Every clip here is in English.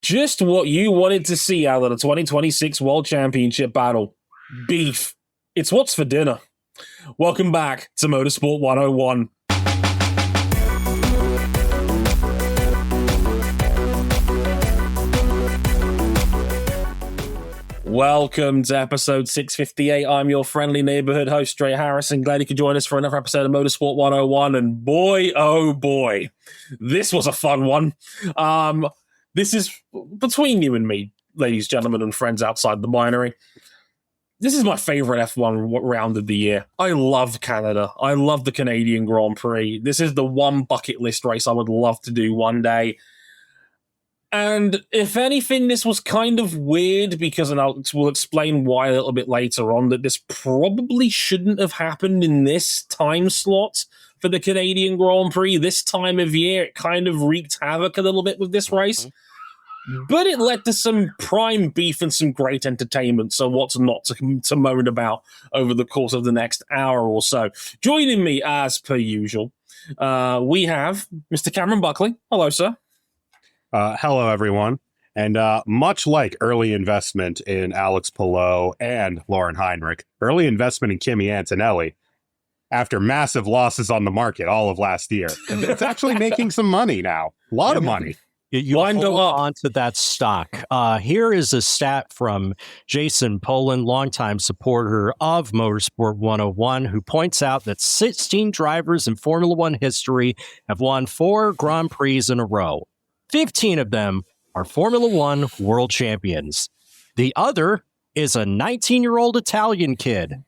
Just what you wanted to see out of the 2026 World Championship battle. Beef. It's what's for dinner. Welcome back to Motorsport 101. Welcome to episode 658. I'm your friendly neighborhood host, Dre Harrison. Glad you could join us for another episode of Motorsport 101. And boy, oh boy, this was a fun one. This is between you and me, ladies, gentlemen, and friends outside the binary. This is my favorite F1 round of the year. I love Canada. I love the Canadian Grand Prix. This is the one bucket list race I would love to do one day. And if anything, this was kind of weird because, and we'll explain why a little bit later on, that this probably shouldn't have happened in this time slot for the Canadian Grand Prix. This time of year, it kind of wreaked havoc a little bit with this race. But it led to some prime beef and some great entertainment, so what's not to moan about over the course of the next hour or so. Joining me, as per usual, we have Mr. Cameron Buckley. Hello, sir. Hello, everyone. And much like early investment in Alex Palou and Lauren Heinrich, early investment in Kimi Antonelli, after massive losses on the market all of last year, it's actually making some money now. A lot of money. You hold on to that stock. Here is a stat from Jason Poland, longtime supporter of Motorsport 101, who points out that 16 drivers in Formula One history have won 4 Grand Prix in a row. 15 of them are Formula One world champions. The other is a 19-year-old Italian kid.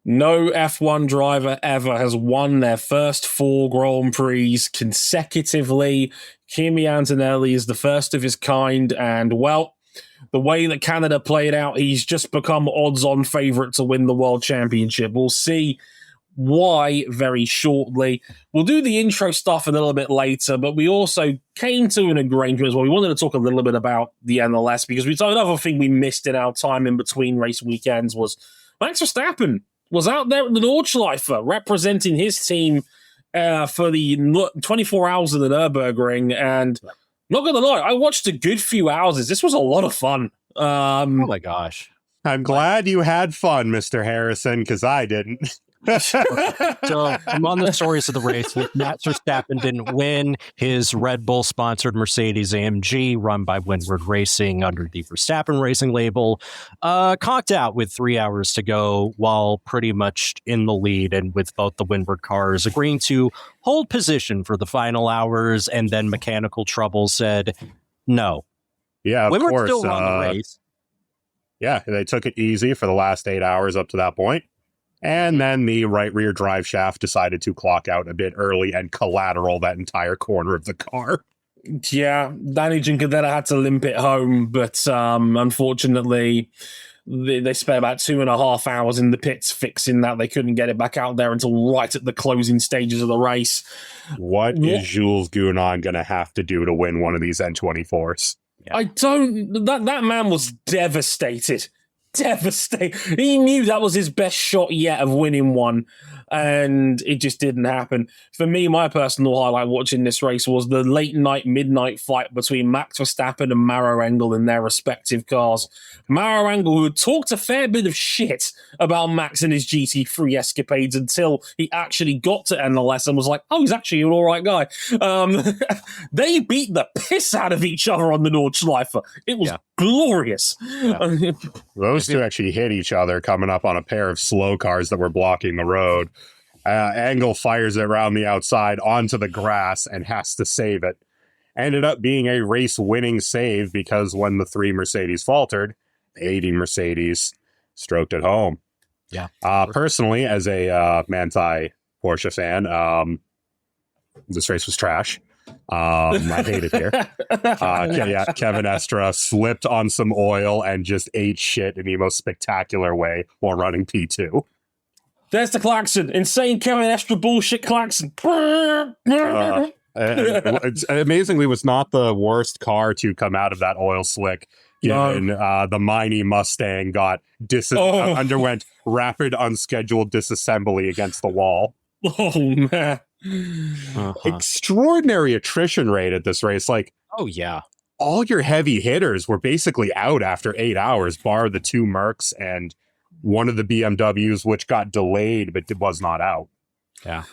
No F1 driver ever has won their first 4 Grand Prix consecutively. Kimi Antonelli is the first of his kind, and, well, the way that Canada played out, he's just become odds-on favourite to win the World Championship. We'll see why very shortly. We'll do the intro stuff a little bit later, but we also came to an arrangement as well. We wanted to talk a little bit about the NLS because another thing we missed in our time in between race weekends was Max Verstappen was out there at the Nordschleife representing his team for the 24 hours of the Nürburgring, and not gonna lie, I watched a good few hours. This was a lot of fun. Oh my gosh. I'm glad you had fun, Mr. Harrison, because I didn't. So I'm on the stories of the race. Max Verstappen didn't win. His Red Bull sponsored Mercedes AMG, run by Windward Racing under the Verstappen Racing label, conked out with 3 hours to go while pretty much in the lead, and with both the Windward cars agreeing to hold position for the final hours, and then mechanical trouble said no. Yeah, of Windward course. Still won the race. Yeah, they took it easy for the last 8 hours up to that point. And then the right rear drive shaft decided to clock out a bit early and collateral that entire corner of the car. Yeah, Danny Giancadella had to limp it home, but unfortunately, they spent about 2.5 hours in the pits fixing that. They couldn't get it back out there until right at the closing stages of the race. What is Jules Gounon going to have to do to win one of these N24s? Yeah. That man was devastated. He knew that was his best shot yet of winning one, and it just didn't happen. For me, my personal highlight watching this race was the late night, midnight fight between Max Verstappen and Maro Engel in their respective cars. Maro Engel, who had talked a fair bit of shit about Max and his GT3 escapades until he actually got to NLS and was like, oh, he's actually an all right guy. They beat the piss out of each other on the Nordschleife. It was glorious. Yeah. Those two actually hit each other coming up on a pair of slow cars that were blocking the road. Engel fires it around the outside onto the grass and has to save it. Ended up being a race-winning save because when the 3 Mercedes faltered, the 80 Mercedes stroked it home. Yeah. Personally, as a Manthey Porsche fan, this race was trash. I hate it here. Kevin Estra slipped on some oil and just ate shit in the most spectacular way while running P2. There's the klaxon. Insane Kevin Estra bullshit klaxon. Amazingly, was not the worst car to come out of that oil slick. Given the Mini Mustang underwent rapid unscheduled disassembly against the wall. Oh man. Extraordinary attrition rate at this race. Like, oh yeah, all your heavy hitters were basically out after 8 hours, bar the two Mercs and one of the BMWs, which got delayed, but was not out. Yeah.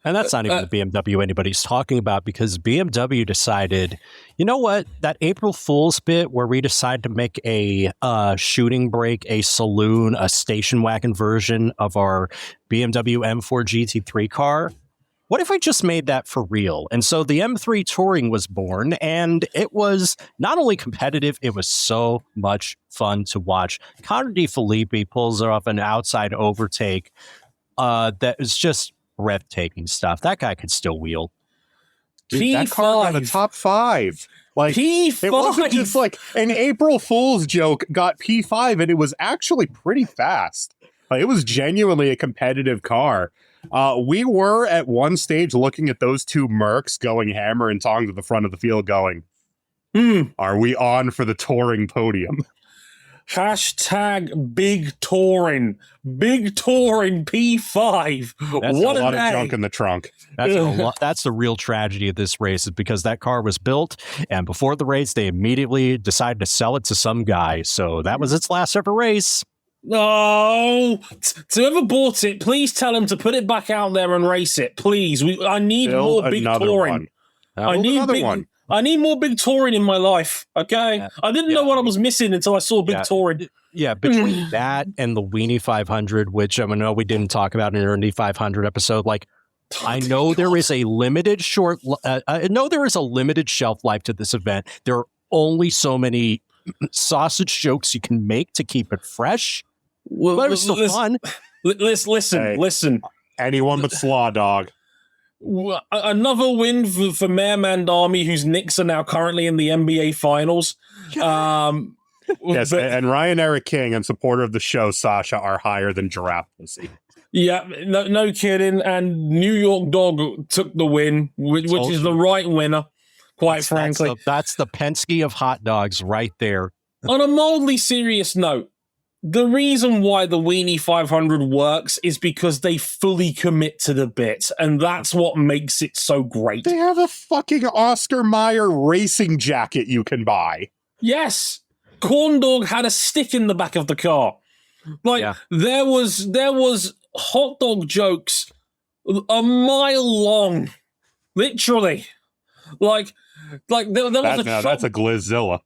And that's not even the BMW anybody's talking about, because BMW decided, you know what, that April Fool's bit where we decided to make a shooting brake, a saloon, a station wagon version of our BMW M4 GT3 car. What if I just made that for real? And so the M3 Touring was born, and it was not only competitive, it was so much fun to watch. Connor DeFilippi pulls off an outside overtake that is just breathtaking stuff. That guy could still wheel. Dude, that car got a top 5. Like, P5. It wasn't just like an April Fool's joke got P5, and it was actually pretty fast. Like, it was genuinely a competitive car. We were at one stage looking at those two Mercs going hammer and tongs at the front of the field going, are we on for the touring podium? Hashtag big touring P5. That's What a lot day. of junk in the trunk. That's the real tragedy of this race, is because that car was built, and before the race, they immediately decided to sell it to some guy. So that was its last ever race. No, whoever bought it, please tell him to put it back out there and race it. Please, I need more big touring. I need more big touring in my life. Okay, I didn't know what I was missing until I saw big touring. Yeah, between that and the Weenie 500, which I know we didn't talk about in our Indy 500 episode, like. I know there is a limited shelf life to this event. There are only so many sausage jokes you can make to keep it fresh. Well, but it was still fun. Listen. Anyone but Slaw Dog. Another win for Mayor Mandami, whose Knicks are now currently in the NBA Finals. Yes, and Ryan Eric King and supporter of the show, Sasha, are higher than Giraffe Pussy. Yeah, no kidding. And New York Dog took the win, which is the right winner, quite frankly. That's the Penske of hot dogs right there. On a mildly serious note, the reason why the Weenie 500 works is because they fully commit to the bit, and that's what makes it so great. They have a fucking Oscar Mayer racing jacket you can buy. Yes. Corn Dog had a stick in the back of the car. There was hot dog jokes a mile long. Literally. There was that's a Glizzilla.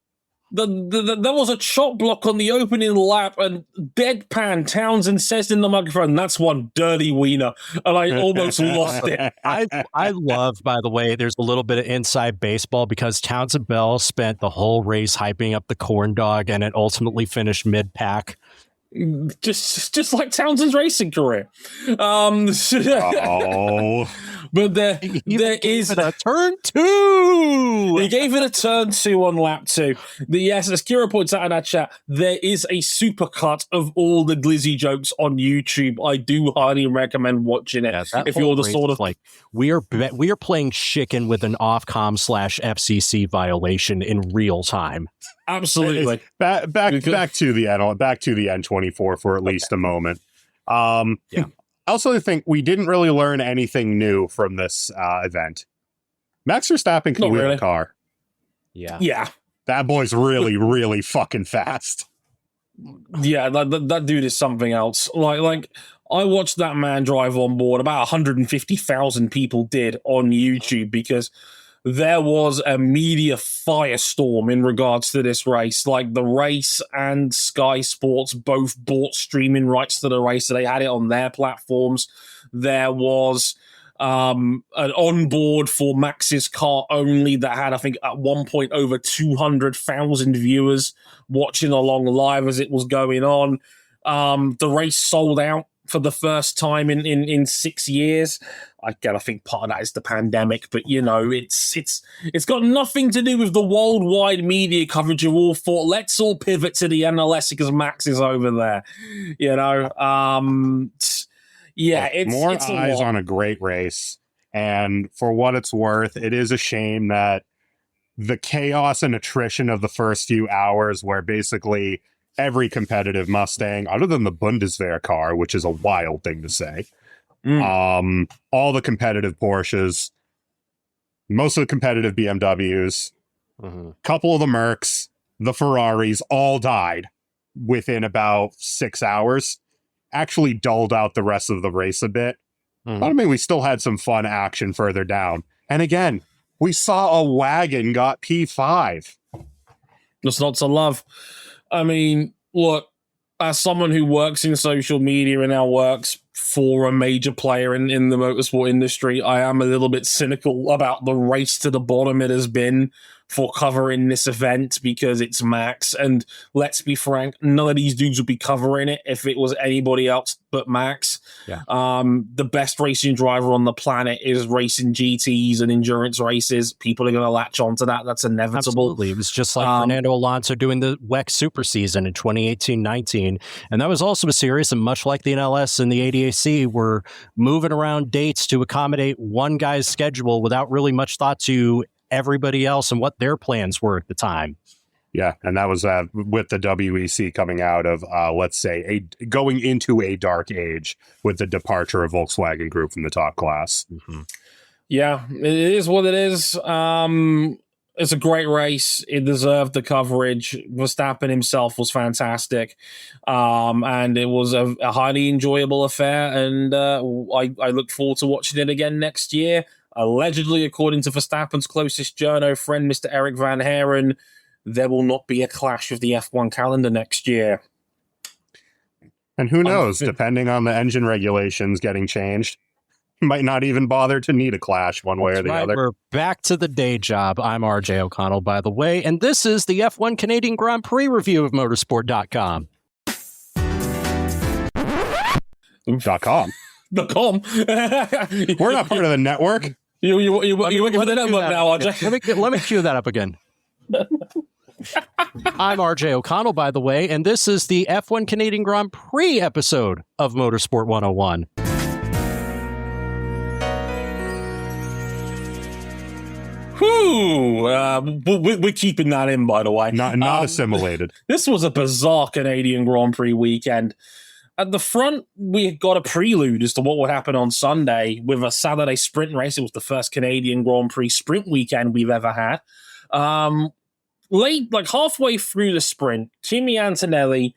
There was a chop block on the opening lap, and deadpan Townsend says in the microphone, "That's one dirty wiener," and I almost lost it. I love, by the way, there's a little bit of inside baseball, because Townsend Bell spent the whole race hyping up the corn dog, and it ultimately finished mid-pack. Just like Townsend's racing career. But there is a turn 2. He gave it a turn 2 on lap 2. Yes, as Kira points out in our chat, there is a supercut of all the Glizzy jokes on YouTube. I do highly recommend watching it if you're the sort of like we are playing chicken with an Ofcom/FCC violation in real time. Absolutely. Back to the N24 for at least a moment. I also think we didn't really learn anything new from this event. Max Verstappen can wheel a car. Yeah. That boy's really, really fucking fast. Yeah, that dude is something else. Like I watched that man drive on board. About 150,000 people did on YouTube, because there was a media firestorm in regards to this race. Like, the race and Sky Sports both bought streaming rights to the race, so they had it on their platforms. There was an onboard for Max's car only that had, I think, at one point over 200,000 viewers watching along live as it was going on. The race sold out for the first time in 6 years. Again, I think part of that is the pandemic, but it's got nothing to do with the worldwide media coverage who all thought, let's all pivot to the NLS because Max is over there. It's more it's eyes on a great race. And for what it's worth, it is a shame that the chaos and attrition of the first few hours, where basically every competitive Mustang, other than the Bundeswehr car, which is a wild thing to say, all the competitive Porsches, most of the competitive BMWs, Couple of the Mercs, the Ferraris all died within about 6 hours. Actually dulled out the rest of the race a bit. But I mean, we still had some fun action further down. And again, we saw a wagon got P5. There's lots of love. I mean, look, as someone who works in social media and now works for a major player in the motorsport industry, I am a little bit cynical about the race to the bottom it has been for covering this event because it's Max. And let's be frank, none of these dudes would be covering it if it was anybody else but Max. Yeah. The best racing driver on the planet is racing GTs and endurance races. People are going to latch onto that. That's inevitable. Absolutely. It was just like Fernando Alonso doing the WEC Super Season in 2018-19. And that was also a series, and much like the NLS and the ADAC, were moving around dates to accommodate one guy's schedule without really much thought to everybody else and what their plans were at the time. Yeah, and that was with the WEC coming out of, let's say, going into a dark age with the departure of Volkswagen Group from the top class. Yeah, it is what it is. It's a great race. It deserved the coverage. Verstappen himself was fantastic. And it was a highly enjoyable affair. And I look forward to watching it again next year. Allegedly, according to Verstappen's closest journo friend, Mr. Eric Van Haren, there will not be a clash of the F1 calendar next year. And who knows, depending on the engine regulations getting changed, might not even bother to need a clash one way or the other. We're back to the day job. I'm RJ O'Connell, by the way, and this is the F1 Canadian Grand Prix review of motorsport.com. .com. .com. We're not part of the network. You working for the network now, RJ? Let me cue that up again. I'm RJ O'Connell, by the way, and this is the F1 Canadian Grand Prix episode of Motorsport 101. We're keeping that in, by the way. Not assimilated. This was a bizarre Canadian Grand Prix weekend. At the front, we got a prelude as to what would happen on Sunday with a Saturday sprint race. It was the first Canadian Grand Prix sprint weekend we've ever had. Halfway through the sprint, Kimi Antonelli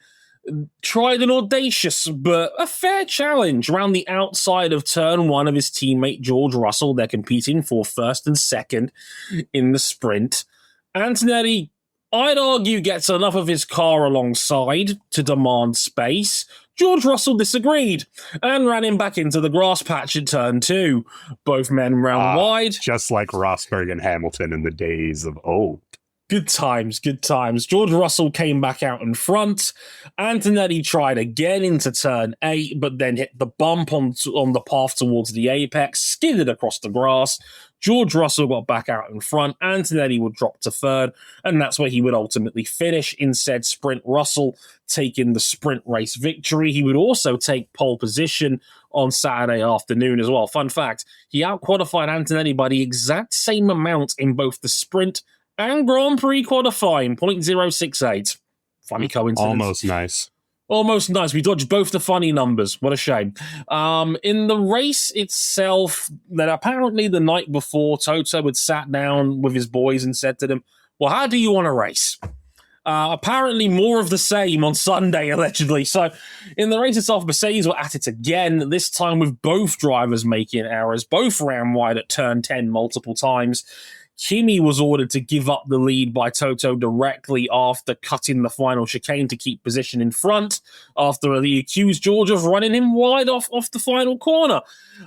tried an audacious but a fair challenge around the outside of turn one of his teammate George Russell. They're competing for first and second in the sprint. Antonelli, I'd argue, gets enough of his car alongside to demand space. George Russell disagreed and ran him back into the grass patch at turn two. Both men ran wide. Just like Rosberg and Hamilton in the days of old. Good times, good times. George Russell came back out in front. Antonelli tried again into turn 8, but then hit the bump on the path towards the apex, skidded across the grass. George Russell got back out in front. Antonelli would drop to third, and that's where he would ultimately finish in said sprint. Russell taking the sprint race victory. He would also take pole position on Saturday afternoon as well. Fun fact, he out-qualified Antonelli by the exact same amount in both the sprint and Grand Prix qualifying, 0.068. Funny coincidence. Almost nice. Almost nice. We dodged both the funny numbers. What a shame. In the race itself, that apparently the night before, Toto had sat down with his boys and said to them, well, how do you want to race? Apparently more of the same on Sunday, allegedly. So in the race itself, Mercedes were at it again, this time with both drivers making errors. Both ran wide at turn 10 multiple times. Kimi was ordered to give up the lead by Toto directly after cutting the final chicane to keep position in front, after he accused George of running him wide off the final corner.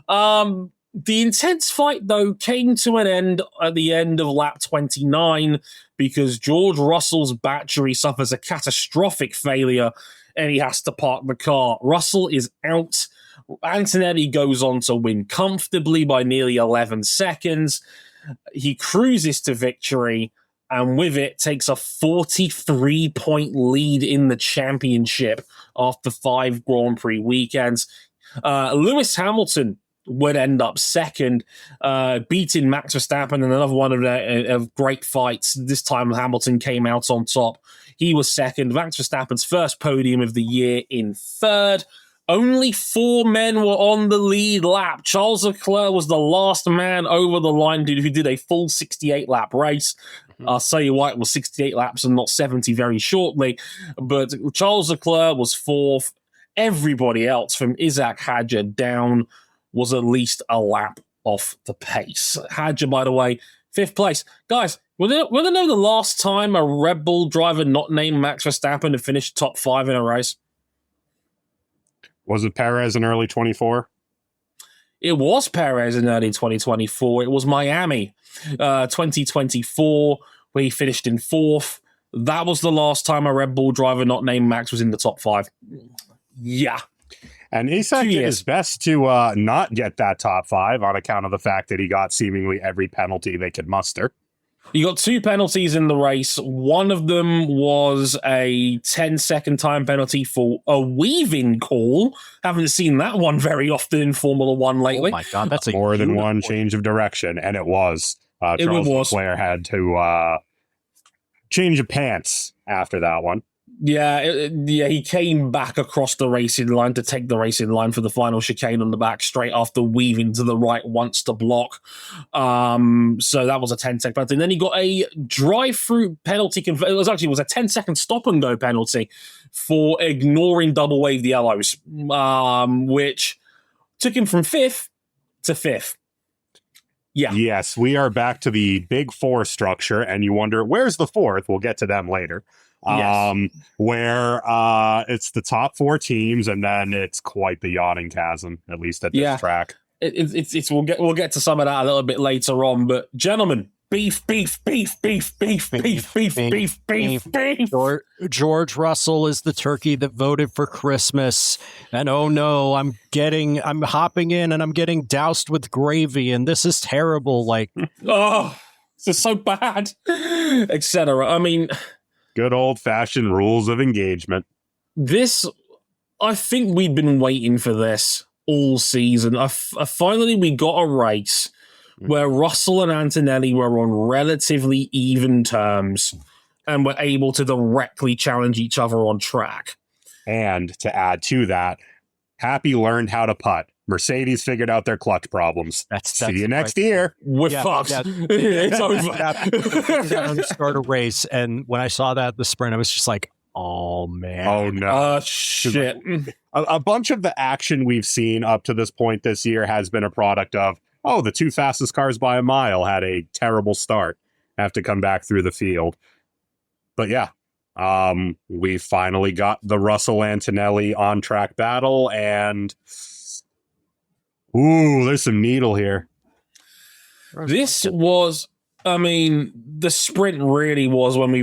The intense fight, though, came to an end at the end of lap 29 because George Russell's battery suffers a catastrophic failure and he has to park the car. Russell is out. Antonelli goes on to win comfortably by nearly 11 seconds. He cruises to victory, and with it takes a 43-point lead in the championship after 5 Grand Prix weekends. Lewis Hamilton would end up second, beating Max Verstappen in another one of great fights. This time Hamilton came out on top. He was second. Max Verstappen's first podium of the year in third. Only 4 men were on the lead lap. Charles Leclerc was the last man over the line who did a full 68-lap race. I'll tell you why it was 68 laps and not 70 very shortly. But Charles Leclerc was fourth. Everybody else from Isaac Hadjar down was at least a lap off the pace. Hadjar, by the way, fifth place. Guys, want to know the last time a Red Bull driver not named Max Verstappen had finished top 5 in a race? Was it Perez in early 24? It was Perez in early 2024. It was Miami 2024, where he finished in fourth. That was the last time a Red Bull driver not named Max was in the top 5. Yeah. And Isaac did his best to not get that top 5 on account of the fact that he got seemingly every penalty they could muster. You got 2 penalties in the race. One of them was a 10-second time penalty for a weaving call. Haven't seen that one very often in Formula One lately. Oh my God, that's more than one change of direction, and it was. Charles Leclerc had to change of pants after that one. Yeah, he came back across the racing line to take the racing line for the final chicane on the back straight after weaving to the right once to block. So that was a 10-second penalty. And then he got a drive-through penalty. It was a 10-second stop-and-go penalty for ignoring double wave the yellows, which took him from 5th to 5th. Yeah. Yes, we are back to the big 4 structure, and you wonder, where's the 4th? We'll get to them later. Yes. Where it's the top 4 teams, and then it's quite the yawning chasm, at least at this track. We'll get to some of that a little bit later on, but gentlemen, beef. George Russell is the turkey that voted for Christmas, and oh no, I'm hopping in and I'm getting doused with gravy, and this is terrible. Like, oh, this is so bad, etc. I mean, good old-fashioned rules of engagement. I think we've been waiting for this all season. Finally, we got a race where Russell and Antonelli were on relatively even terms and were able to directly challenge each other on track. And to add to that, Happy learned how to putt. Mercedes figured out their clutch problems. See you next year. We're fucked. Yeah. It's over. Start a race, and when I saw that the sprint, I was just like, "Oh man! Oh no! Shit!" A bunch of the action we've seen up to this point this year has been a product of, the 2 fastest cars by a mile had a terrible start, have to come back through the field. But yeah, we finally got the Russell Antonelli on track battle, and ooh, there's some needle here. This was, the sprint really was when we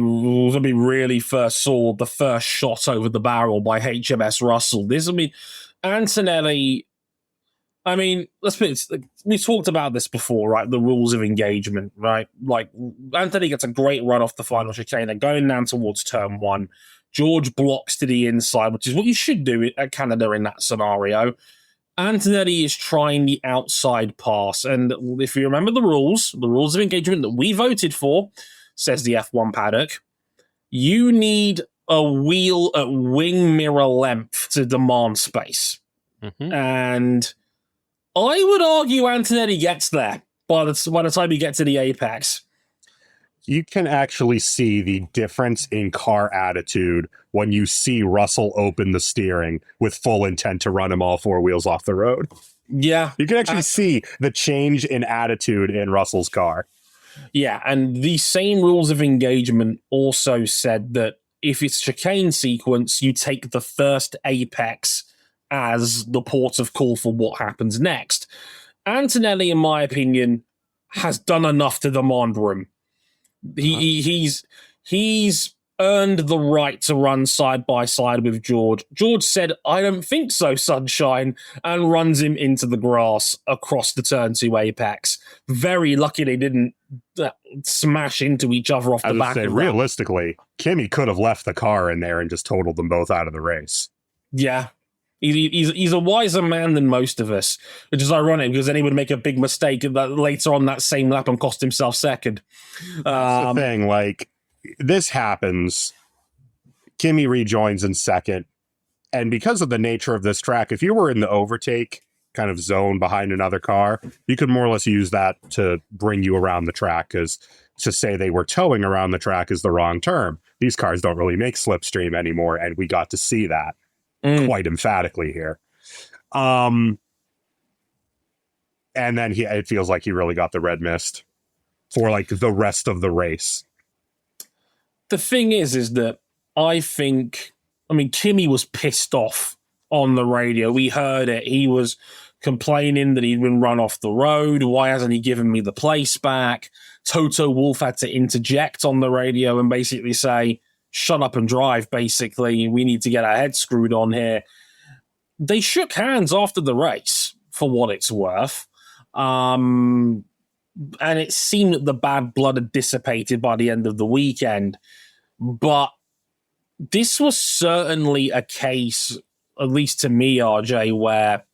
really first saw the first shot over the barrel by HMS Russell. Antonelli, let's put it, we talked about this before, right? The rules of engagement, right? Like, Anthony gets a great run off the final chicane. They're going down towards turn 1. George blocks to the inside, which is what you should do at Canada in that scenario. Antonelli is trying the outside pass. And if you remember the rules of engagement that we voted for, says the F1 paddock, you need a wheel at wing mirror length to demand space. Mm-hmm. And I would argue Antonelli gets there by the time you get to the apex. You can actually see the difference in car attitude when you see Russell open the steering with full intent to run him all 4 wheels off the road. Yeah. You can actually see the change in attitude in Russell's car. Yeah, and the same rules of engagement also said that if it's chicane sequence, you take the first apex as the port of call for what happens next. Antonelli, in my opinion, has done enough to demand room. He's earned the right to run side by side with George. George said, "I don't think so, sunshine," and runs him into the grass across the turn 2 apex. Very lucky they didn't smash into each other off the back. Realistically, Kimi could have left the car in there and just totaled them both out of the race. Yeah. He's a wiser man than most of us, which is ironic because then he would make a big mistake that later on that same lap and cost himself second. That's the thing. Like, this happens. Kimi rejoins in second. And because of the nature of this track, if you were in the overtake kind of zone behind another car, you could more or less use that to bring you around the track because to say they were towing around the track is the wrong term. These cars don't really make slipstream anymore, and we got to see that quite emphatically here. And then it feels like he really got the red mist for like the rest of the race. The thing is that Kimi was pissed off on the radio. We heard it. He was complaining that he'd been run off the road. Why hasn't he given me the place back? Toto Wolff had to interject on the radio and basically say, shut up and drive, basically. We need to get our heads screwed on here. They shook hands after the race, for what it's worth. And it seemed that the bad blood had dissipated by the end of the weekend. But this was certainly a case, at least to me, RJ, where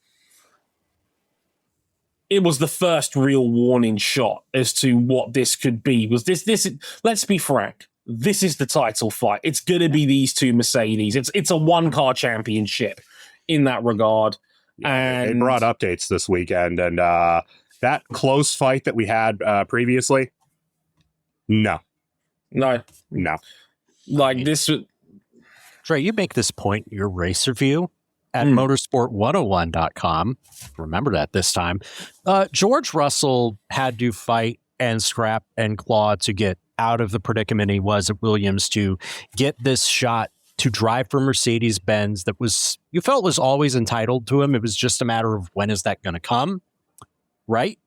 it was the first real warning shot as to what this could be. Was this? Let's be frank. This is the title fight. It's going to be these two Mercedes. It's a one-car championship in that regard. Yeah, and they brought updates this weekend, and that close fight that we had previously, no. Like this. Trey, you make this point in your race review at motorsport101.com. Remember that this time. George Russell had to fight and scrap and claw to get out of the predicament he was at Williams to get this shot to drive for Mercedes-Benz that you felt was always entitled to him. It was just a matter of when is that going to come, right?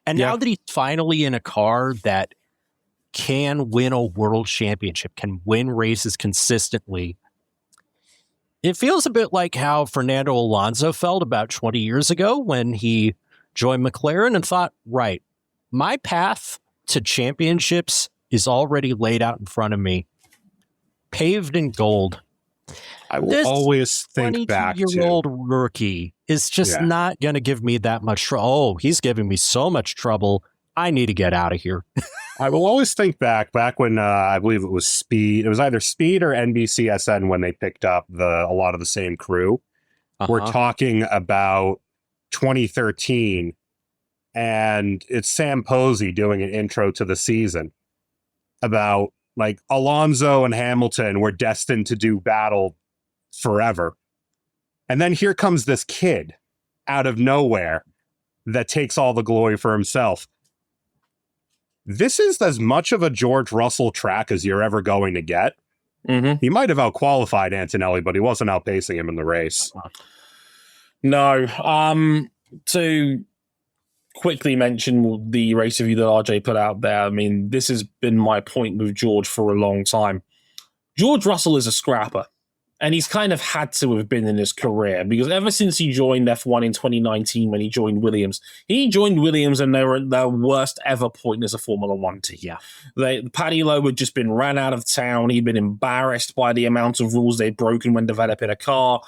And now that he's finally in a car that can win a world championship, can win races consistently, it feels a bit like how Fernando Alonso felt about 20 years ago when he joined McLaren and thought, right, my path to championships is already laid out in front of me, paved in gold. I will always think back to... This 22-year-old rookie is just not going to give me that much trouble. Oh, he's giving me so much trouble. I need to get out of here. I will always think back when I believe it was Speed. It was either Speed or NBCSN when they picked up a lot of the same crew. We're talking about 2013, and it's Sam Posey doing an intro to the season about like Alonso and Hamilton were destined to do battle forever. And then here comes this kid out of nowhere that takes all the glory for himself. This is as much of a George Russell track as you're ever going to get. He might have outqualified Antonelli, but he wasn't outpacing him in the race. No. To quickly mention the race review that RJ put out there, I mean, this has been my point with George for a long time. George Russell is a scrapper. And he's kind of had to have been in his career because ever since he joined F1 in 2019 when he joined Williams and they were at their worst ever point as a Formula One team. Yeah. Paddy Lowe had just been ran out of town. He'd been embarrassed by the amount of rules they'd broken when developing a car.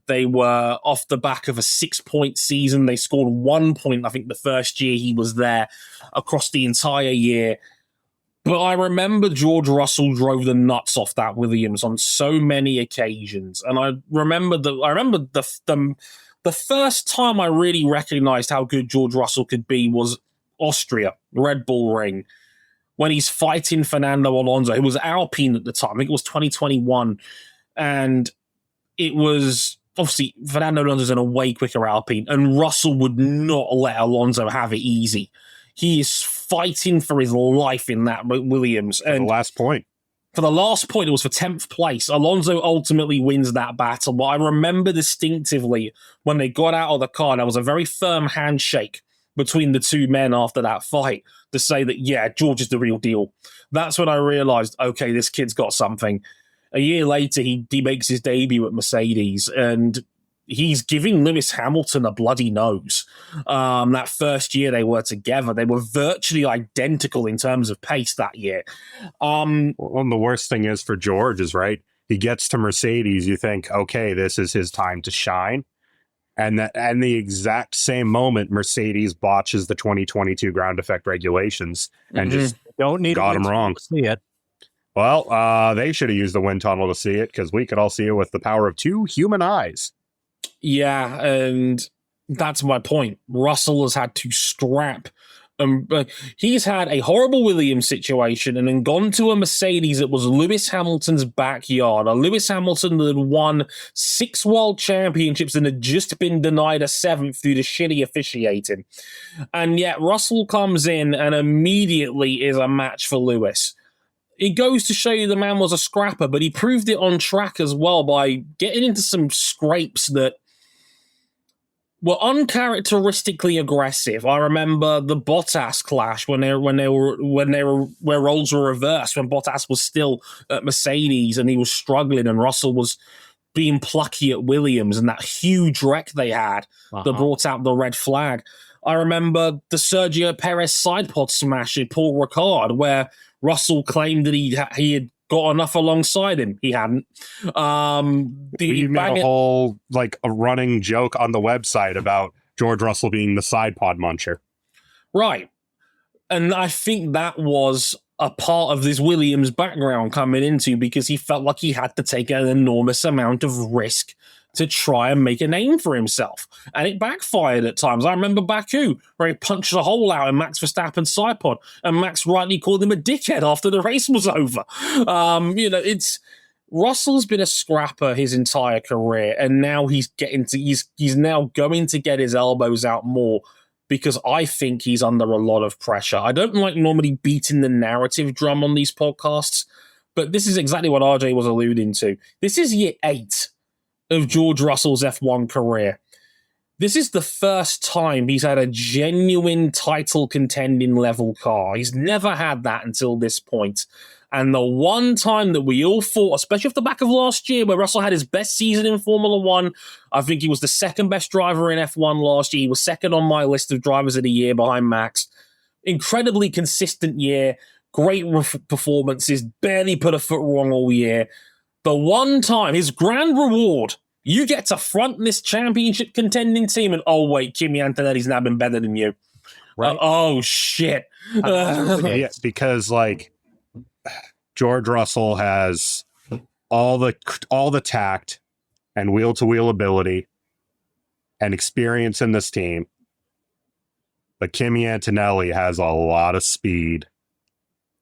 They were off the back of a 6-point season. They scored 1 point, I think, the first year he was there across the entire year. But I remember George Russell drove the nuts off that Williams on so many occasions. And I remember the first time I really recognized how good George Russell could be was Austria, Red Bull Ring, when he's fighting Fernando Alonso, who was Alpine at the time. I think it was 2021. And it was obviously Fernando Alonso's in a way quicker Alpine, and Russell would not let Alonso have it easy. He is fighting for his life in that Williams. And the last point. For the last point, it was for 10th place. Alonso ultimately wins that battle. But I remember distinctively when they got out of the car, there was a very firm handshake between the two men after that fight to say that, yeah, George is the real deal. That's when I realized, okay, this kid's got something. A year later, he makes his debut at Mercedes, and he's giving Lewis Hamilton a bloody nose. That first year they were together, they were virtually identical in terms of pace that year. Well, the worst thing is for George is, right, he gets to Mercedes, you think, okay, this is his time to shine. And the exact same moment, Mercedes botches the 2022 ground effect regulations and just don't need got him wrong. To see it. Well, they should have used the wind tunnel to see it because we could all see it with the power of 2 human eyes. Yeah, and that's my point. Russell has had to scrap He's had a horrible Williams situation and then gone to a Mercedes that was Lewis Hamilton's backyard. A Lewis Hamilton that had won 6 world championships and had just been denied a 7th due to shitty officiating. And yet Russell comes in and immediately is a match for Lewis. It goes to show you the man was a scrapper, but he proved it on track as well by getting into some scrapes that were uncharacteristically aggressive. I remember the Bottas clash when where roles were reversed, when Bottas was still at Mercedes and he was struggling and Russell was being plucky at Williams, and that huge wreck they had that brought out the red flag. I remember the Sergio Perez side pod smash at Paul Ricard, where Russell claimed that he had got enough alongside him. He hadn't. You made a whole, a running joke on the website about George Russell being the side pod muncher. Right. And I think that was a part of this Williams background coming into, because he felt like he had to take an enormous amount of risk to try and make a name for himself. And it backfired at times. I remember Baku, where he punched a hole out in Max Verstappen's side pod, and Max rightly called him a dickhead after the race was over. Russell's been a scrapper his entire career, and now he's now going to get his elbows out more, because I think he's under a lot of pressure. I don't like normally beating the narrative drum on these podcasts, but this is exactly what RJ was alluding to. This is year 8 of George Russell's F1 career. This is the first time he's had a genuine title contending level car. He's never had that until this point. And the one time that we all thought, especially off the back of last year, where Russell had his best season in Formula One, I think he was the second best driver in F1 last year. He was second on my list of drivers of the year behind Max. Incredibly consistent year, great performances, barely put a foot wrong all year. The one time, his grand reward, you get to front this championship contending team, and oh wait, Kimi Antonelli's now been better than you. Right? Oh shit! Yeah, because George Russell has all the tact and wheel to wheel ability and experience in this team, but Kimi Antonelli has a lot of speed.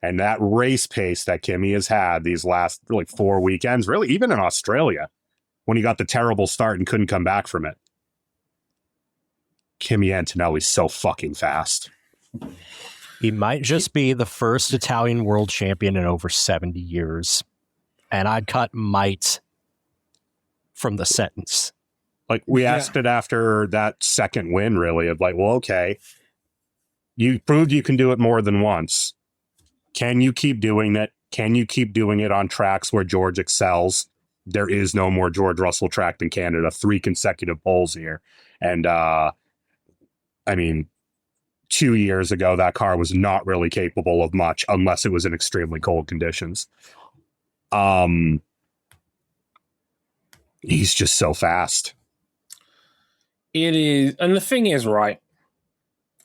And that race pace that Kimi has had these last 4 weekends, really, even in Australia, when he got the terrible start and couldn't come back from it. Kimi Antonelli's so fucking fast. He might just be the first Italian world champion in over 70 years. And I'd cut might from the sentence. We asked it after that second win, really, of okay, you proved you can do it more than once. Can you keep doing it? Can you keep doing it on tracks where George excels? There is no more George Russell track in Canada. 3 consecutive poles here. And, 2 years ago, that car was not really capable of much unless it was in extremely cold conditions. He's just so fast. It is. And the thing is, right,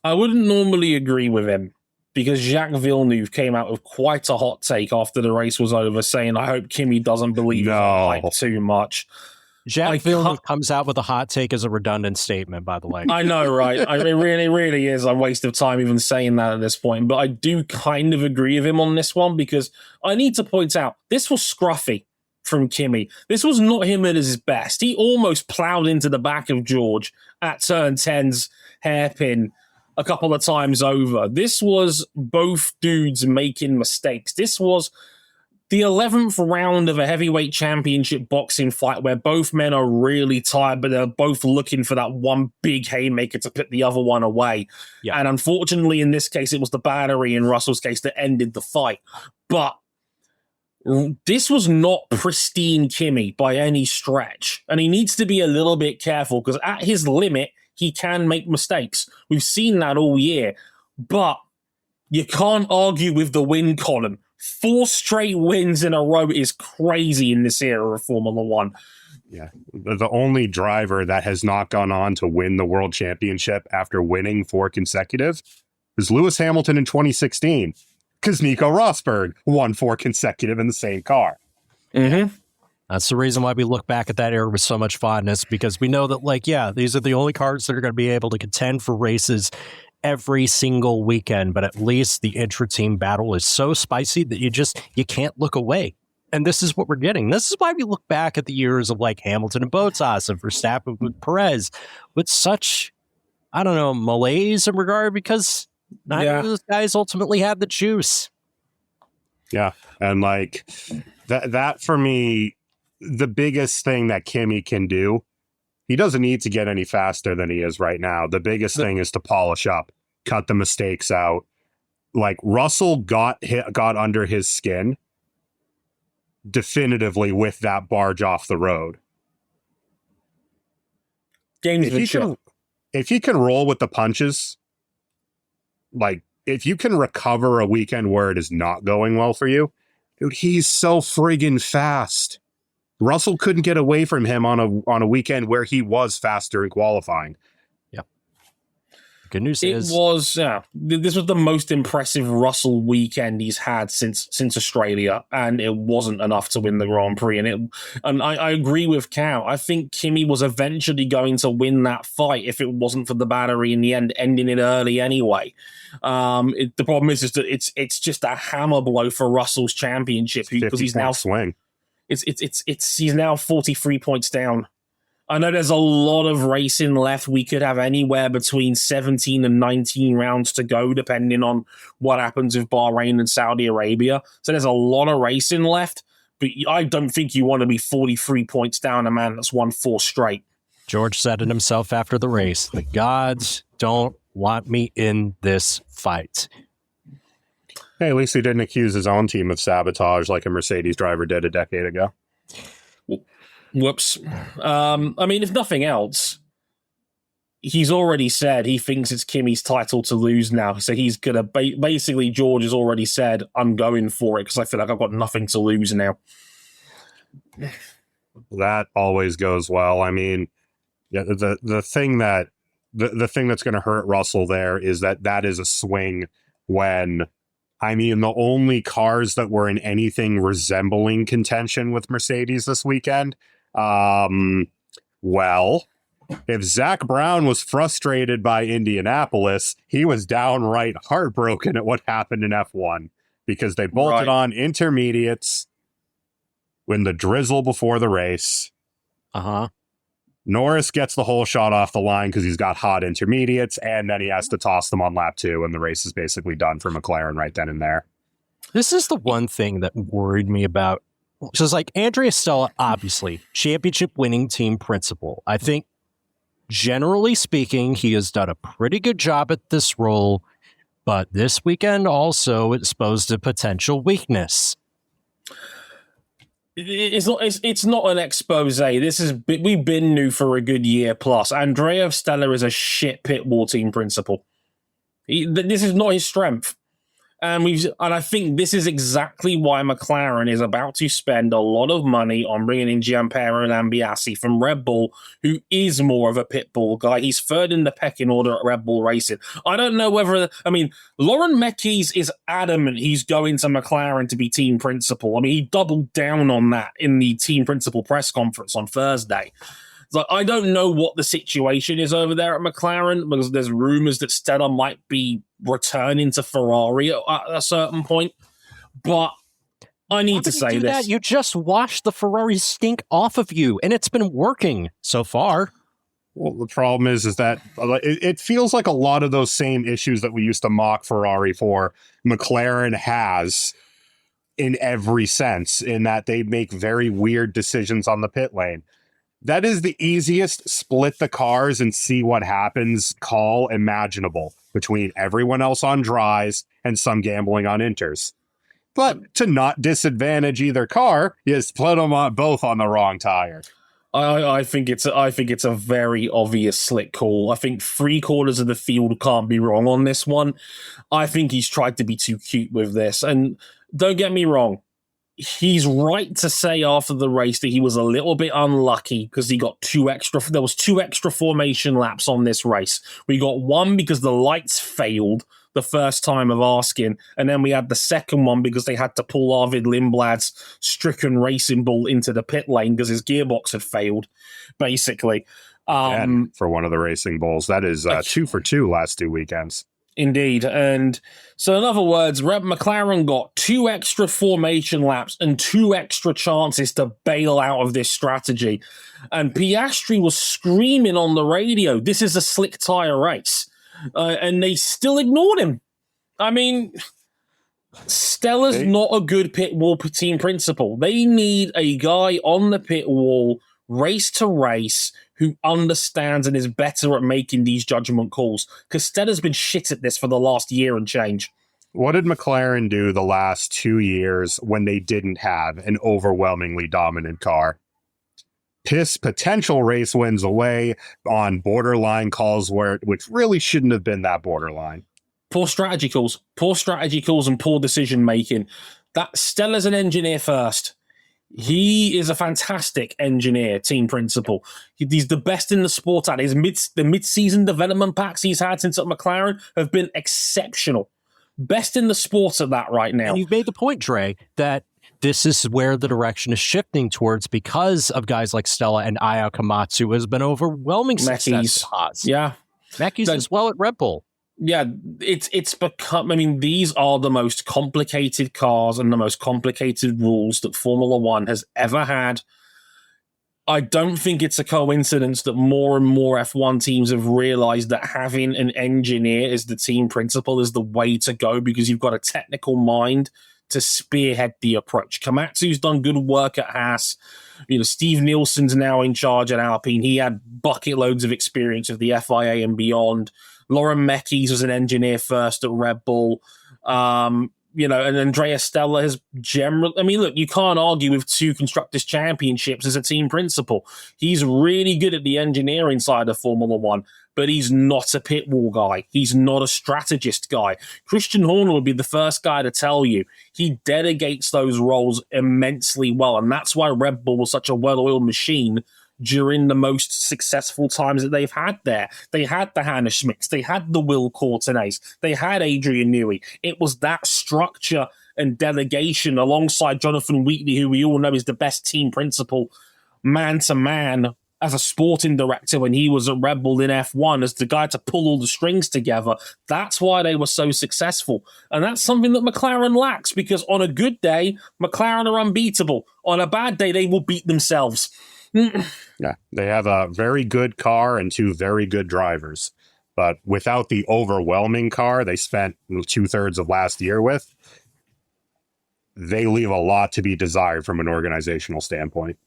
I wouldn't normally agree with him, because Jacques Villeneuve came out with quite a hot take after the race was over, saying, I hope Kimi doesn't believe in hype too much. Jacques Villeneuve comes out with a hot take as a redundant statement, by the way. I know, right? It really is a waste of time even saying that at this point. But I do kind of agree with him on this one, because I need to point out, this was scruffy from Kimi. This was not him at his best. He almost plowed into the back of George at turn 10's hairpin a couple of times over. This was both dudes making mistakes. This was the 11th round of a heavyweight championship boxing fight where both men are really tired, but they're both looking for that one big haymaker to put the other one away. Yeah. And unfortunately, in this case, it was the battery in Russell's case that ended the fight. But this was not pristine Kimi by any stretch. And he needs to be a little bit careful, because at his limit, he can make mistakes. We've seen that all year. But you can't argue with the win column. 4 straight wins in a row is crazy in this era of Formula One. Yeah. The only driver that has not gone on to win the world championship after winning 4 consecutive is Lewis Hamilton in 2016, because Nico Rosberg won 4 consecutive in the same car. Mm-hmm. That's the reason why we look back at that era with so much fondness, because we know that, these are the only cars that are going to be able to contend for races every single weekend, but at least the intra-team battle is so spicy that you can't look away. And this is what we're getting. This is why we look back at the years of like Hamilton and Bottas and Verstappen with Perez with such, I don't know, malaise in regard, because neither of those guys ultimately had the juice. Yeah. And like that for me, the biggest thing that Kimi can do, he doesn't need to get any faster than he is right now. The biggest thing is to polish up, cut the mistakes out. Like Russell got under his skin definitively with that barge off the road. If he can roll with the punches, like if you can recover a weekend where it is not going well for you, dude, he's so friggin' fast. Russell couldn't get away from him on a weekend where he was faster in qualifying. Yeah. Good news is this was the most impressive Russell weekend he's had since Australia, and it wasn't enough to win the Grand Prix. And I agree with Cal. I think Kimi was eventually going to win that fight if it wasn't for the battery in the end, ending it early anyway. The problem is that it's just a hammer blow for Russell's championship because he's now swing. He's now 43 points down. I know there's a lot of racing left. We could have anywhere between 17 and 19 rounds to go, depending on what happens with Bahrain and Saudi Arabia. So there's a lot of racing left, but I don't think you want to be 43 points down a man that's won 4 straight. George said it himself after the race. The gods don't want me in this fight. Hey, at least he didn't accuse his own team of sabotage like a Mercedes driver did a decade ago. Whoops. I mean, if nothing else, he's already said he thinks it's Kimi's title to lose now. So he's going to basically, George has already said, I'm going for it because I feel like I've got nothing to lose now. That always goes well. I mean, the thing that's going to hurt Russell there is that is a swing when, I mean, the only cars that were in anything resembling contention with Mercedes this weekend, well, if Zach Brown was frustrated by Indianapolis, he was downright heartbroken at what happened in F1 because they bolted on intermediates when the drizzle before the race. Norris gets the whole shot off the line because he's got hot intermediates, and then he has to toss them on lap 2, and the race is basically done for McLaren right then and there. This is the one thing that worried me about. So it's like Andrea Stella, obviously, championship winning team principal. I think, generally speaking, he has done a pretty good job at this role, but this weekend also exposed a potential weakness. It's not an expose. We've been new for a good year plus. Andrea Stella is a shit pit wall team principal. This is not his strength. And I think this is exactly why McLaren is about to spend a lot of money on bringing in Gianpaolo Lambiase from Red Bull, who is more of a pit bull guy. He's third in the pecking order at Red Bull Racing. I don't know Lauren Mekies is adamant he's going to McLaren to be team principal. I mean, he doubled down on that in the team principal press conference on Thursday. So I don't know what the situation is over there at McLaren because there's rumors that Stella might be returning to Ferrari at a certain point. But I need to say this. You just washed the Ferrari stink off of you, and it's been working so far. Well, the problem is that it feels like a lot of those same issues that we used to mock Ferrari for, McLaren has in every sense, in that they make very weird decisions on the pit lane. That is the easiest split the cars and see what happens call imaginable between everyone else on dries and some gambling on inters. But to not disadvantage either car, you split them both on the wrong tire. I think it's a very obvious slick call. I think 3/4 of the field can't be wrong on this one. I think he's tried to be too cute with this. And don't get me wrong, he's right to say after the race that he was a little bit unlucky because he got there was 2 extra formation laps on this race. We got one because the lights failed the first time of asking, and then we had the second one because they had to pull Arvid Lindblad's stricken racing bull into the pit lane because his gearbox had failed, basically. For one of the Racing Bulls. That is 2 for 2 last 2 weekends. Indeed. And so in other words, McLaren got 2 extra formation laps and 2 extra chances to bail out of this strategy. And Piastri was screaming on the radio, this is a slick tyre race. And they still ignored him. I mean, Stella's not a good pit wall team principal. They need a guy on the pit wall, race to race, who understands and is better at making these judgment calls. Because Stella's been shit at this for the last year and change. What did McLaren do the last 2 years when they didn't have an overwhelmingly dominant car? Piss potential race wins away on borderline calls which really shouldn't have been that borderline. Poor strategy calls and poor decision making. That Stella's an engineer first. He is a fantastic engineer, team principal. He's the best in the sport at his mid-season development packs he's had since at McLaren have been exceptional. Best in the sport at that right now. And you've made the point, Dre, that this is where the direction is shifting towards because of guys like Stella and Aya Komatsu, who has been overwhelming success. Yeah. Mekis as well at Red Bull. Yeah, it's become, I mean, these are the most complicated cars and the most complicated rules that Formula One has ever had. I don't think it's a coincidence that more and more F1 teams have realized that having an engineer as the team principal is the way to go because you've got a technical mind to spearhead the approach. Komatsu's done good work at Haas. Steve Nielsen's now in charge at Alpine. He had bucket loads of experience of the FIA and beyond. Lauren Mekis was an engineer first at Red Bull. And Andrea Stella has generally... I mean, look, you can't argue with 2 Constructors' Championships as a team principal. He's really good at the engineering side of Formula One, but he's not a pit wall guy. He's not a strategist guy. Christian Horner would be the first guy to tell you he delegates those roles immensely well, and that's why Red Bull was such a well-oiled machine during the most successful times that they've had there. They had the Hannah Schmitz, they had the Will Courtenays, they had Adrian Newey. It was that structure and delegation alongside Jonathan Wheatley, who we all know is the best team principal man-to-man as a sporting director when he was at Red Bull in F1 as the guy to pull all the strings together. That's why they were so successful. And that's something that McLaren lacks because on a good day, McLaren are unbeatable. On a bad day, they will beat themselves. Yeah, they have a very good car and 2 very good drivers. But without the overwhelming car they spent 2/3 of last year with, they leave a lot to be desired from an organizational standpoint.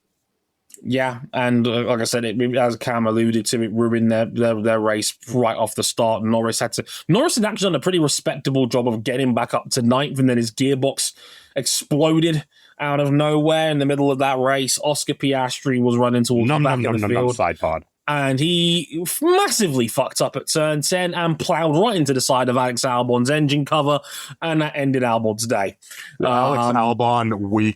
Yeah, and like I said, as Cam alluded to, it ruined their race right off the start. Norris had actually done a pretty respectable job of getting back up to 9th, and then his gearbox exploded out of nowhere in the middle of that race. Oscar Piastri was running towards the back of the field. Side pod. And he massively fucked up at turn 10 and plowed right into the side of Alex Albon's engine cover, and that ended Albon's day. Alex Albon,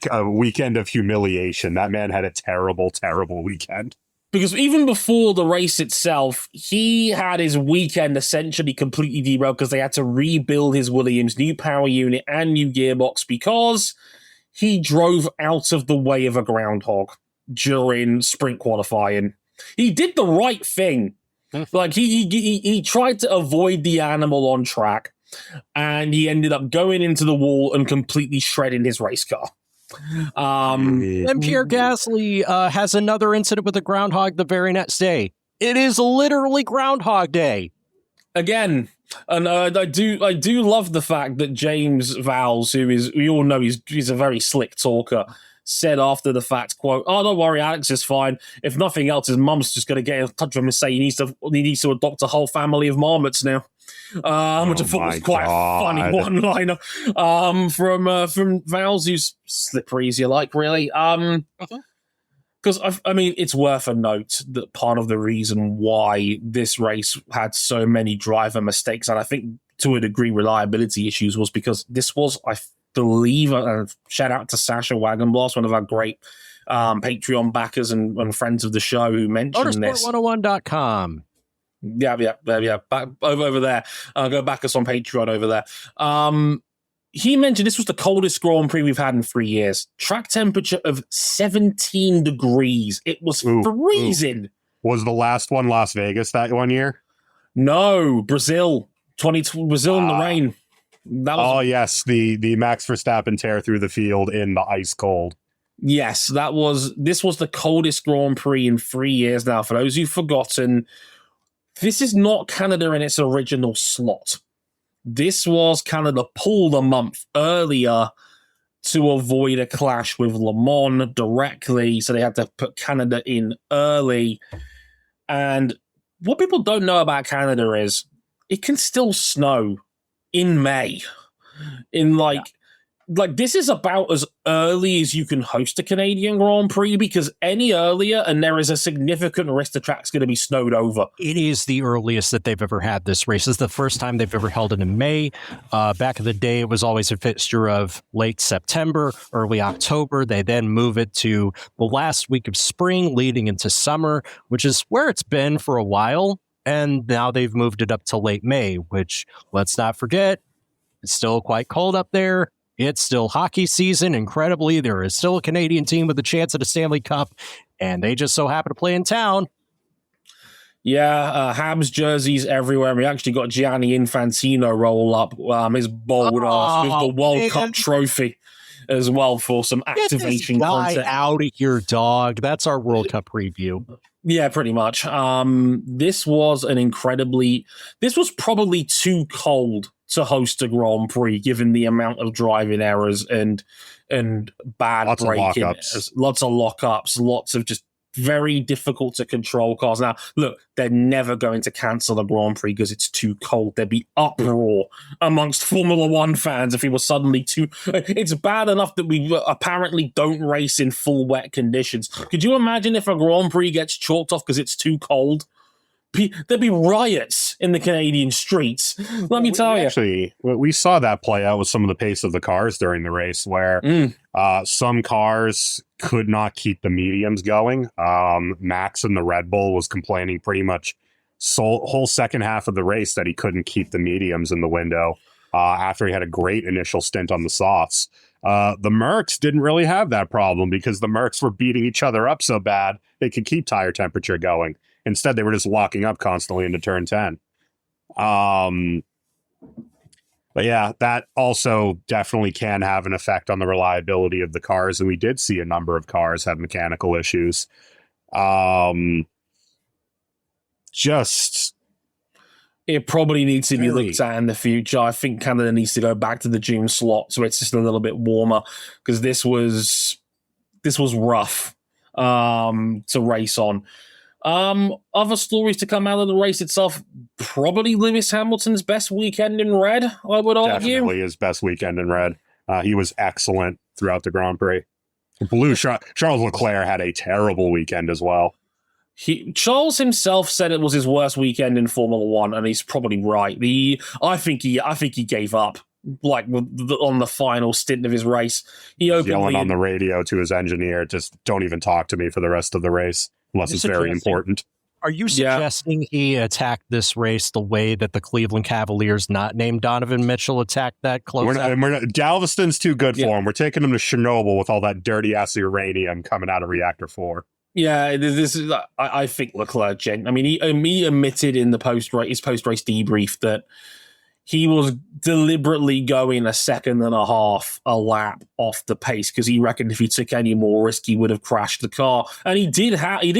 a weekend of humiliation. That man had a terrible, terrible weekend. Because even before the race itself, he had his weekend essentially completely derailed because they had to rebuild his Williams new power unit and new gearbox because he drove out of the way of a groundhog during sprint qualifying. He did the right thing. Like he tried to avoid the animal on track, and he ended up going into the wall and completely shredding his race car. And Pierre Gasly has another incident with a groundhog the very next day. It is literally Groundhog Day. Again, and I do love the fact that James Vowles, we all know he's a very slick talker, said after the fact, quote, "Oh, don't worry, Alex is fine. If nothing else, his mum's just going to get in touch with him and say he needs to adopt a whole family of marmots now." Which I thought was quite a funny one-liner from Vowles, who's slippery as you like, really. Because, I mean, it's worth a note that part of the reason why this race had so many driver mistakes, and I think to a degree reliability issues, was because this was, I believe, shout out to Sasha Wagenblast, one of our great Patreon backers and friends of the show who mentioned this. Motorsport101.com. Yeah. Back over there. Go back us on Patreon over there. He mentioned this was the coldest Grand Prix we've had in 3 years. Track temperature of 17 degrees. It was freezing. Was the last one Las Vegas that one year? No, Brazil. Brazil in the rain. That was, yes, the Max Verstappen tear through the field in the ice cold. Yes, this was the coldest Grand Prix in 3 years now. For those who've forgotten, this is not Canada in its original slot. This was Canada pulled a month earlier to avoid a clash with Le Mans directly, so they had to put Canada in early. And what people don't know about Canada is it can still snow in May. This is about as early as you can host a Canadian Grand Prix, because any earlier and there is a significant risk the track's going to be snowed over. It is the earliest that they've ever had this race. It's the first time they've ever held it in May. Back in the day, it was always a fixture of late September, early October. They then move it to the last week of spring leading into summer, which is where it's been for a while. And now they've moved it up to late May, which, let's not forget, it's still quite cold up there. It's still hockey season. Incredibly, there is still a Canadian team with a chance at a Stanley Cup, and they just so happen to play in town. Yeah, Habs jerseys everywhere. We actually got Gianni Infantino roll up his bold ass with the World Cup trophy as well for some activation content. Out of here, dog. That's our World Cup preview. Yeah, pretty much. This was probably too cold to host a Grand Prix, given the amount of driving errors and bad braking. Lots of lockups, lots of just very difficult to control cars. Now, look, they're never going to cancel the Grand Prix because it's too cold. There'd be uproar amongst Formula One fans if it was suddenly too... It's bad enough that we apparently don't race in full wet conditions. Could you imagine if a Grand Prix gets chalked off because it's too cold? There'd be riots in the Canadian streets. Let me tell you. Actually, we saw that play out with some of the pace of the cars during the race, where some cars could not keep the mediums going. Max in the Red Bull was complaining pretty much whole second half of the race that he couldn't keep the mediums in the window after he had a great initial stint on the softs. The Mercs didn't really have that problem because the Mercs were beating each other up so bad they could keep tire temperature going. Instead, they were just locking up constantly into turn 10. But yeah, that also definitely can have an effect on the reliability of the cars. And we did see a number of cars have mechanical issues. It probably needs to be looked at in the future. I think Canada needs to go back to the June slot so it's just a little bit warmer, because this was rough to race on. Other stories to come out of the race itself, probably Lewis Hamilton's best weekend in red, I would argue. Definitely his best weekend in red. He was excellent throughout the Grand Prix. Charles Leclerc had a terrible weekend as well. Charles himself said it was his worst weekend in Formula One, and he's probably right. I think he gave up, like on the final stint of his race. He yelling on the radio to his engineer, just don't even talk to me for the rest of the race. Unless it's very important. Are you suggesting he attacked this race the way that the Cleveland Cavaliers, not named Donovan Mitchell, attacked that close? Galveston's too good for him. We're taking him to Chernobyl with all that dirty ass uranium coming out of Reactor 4. Yeah, this is. I think Leclerc. I mean, he admitted in his post-race debrief that he was deliberately going a second and a half a lap off the pace because he reckoned if he took any more risk, he would have crashed the car. And he did